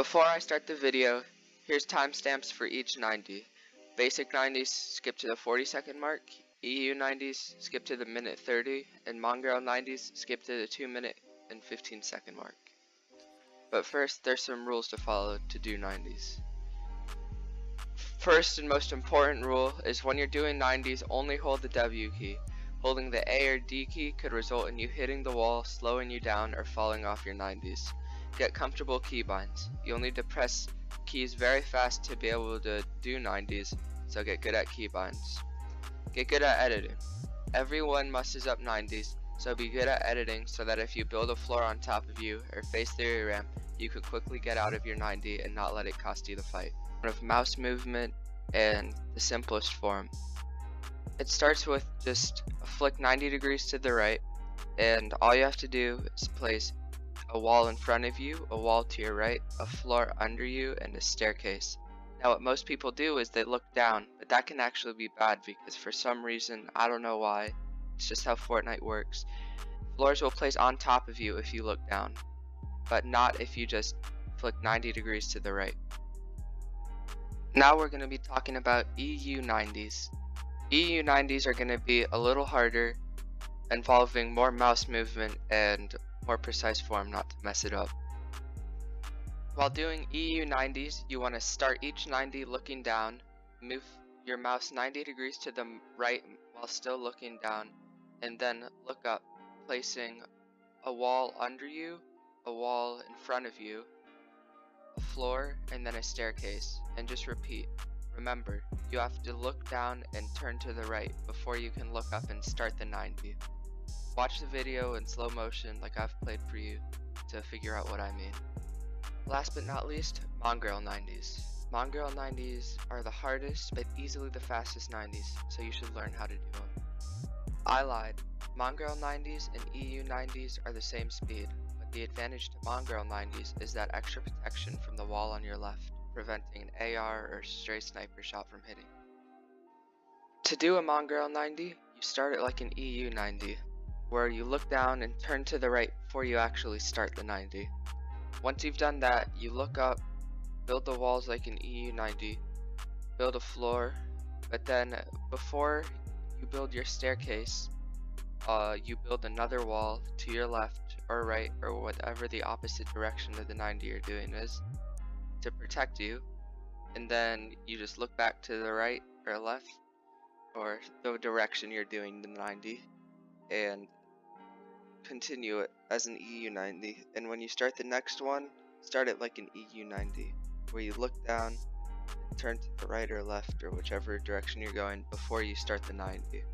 Before I start the video, here's timestamps for each 90. Basic 90s skip to the 40-second mark, EU 90s skip to the minute 30, and Mongrel 90s skip to the 2-minute and 15-second mark. But first, there's some rules to follow to do 90s. First and most important rule is when you're doing 90s, only hold the W key. Holding the A or D key could result in you hitting the wall, slowing you down, or falling off your 90s. Get comfortable keybinds. You'll need to press keys very fast to be able to do 90s, so get good at keybinds. Get good at editing. Everyone messes up 90s, so be good at editing so that if you build a floor on top of you or face through your ramp, you can quickly get out of your 90 and not let it cost you the fight. Of mouse movement and the simplest form. It starts with just a flick 90 degrees to the right, and all you have to do is place a wall in front of you, a wall to your right, a floor under you, and a staircase. Now what most people do is they look down, but that can actually be bad because for some reason, I don't know why, it's just how Fortnite works. Floors will place on top of you if you look down, but not if you just flick 90 degrees to the right. Now we're going to be talking about EU 90s. EU 90s are going to be a little harder, involving more mouse movement and more precise form not to mess it up. While doing EU 90s, you want to start each 90 looking down, move your mouse 90 degrees to the right while still looking down, and then look up, placing a wall under you, a wall in front of you, a floor, and then a staircase, and just repeat. Remember, you have to look down and turn to the right before you can look up and start the 90. Watch the video in slow motion like I've played for you to figure out what I mean. Last but not least, Mongrel 90s. Mongrel 90s are the hardest but easily the fastest 90s, so you should learn how to do them. I lied. Mongrel 90s and EU 90s are the same speed. The advantage to Mongrel 90s is that extra protection from the wall on your left, preventing an AR or stray sniper shot from hitting. To do a Mongrel 90, you start it like an EU 90, where you look down and turn to the right before you actually start the 90. Once you've done that, you look up, build the walls like an EU 90, build a floor, but then before you build your staircase, you build another wall to your left or right or whatever the opposite direction of the 90 you're doing is to protect you, and then you just look back to the right or left or the direction you're doing the 90 and continue it as an EU 90. And when you start the next one, start it like an EU 90 where you look down and turn to the right or left or whichever direction you're going before you start the 90.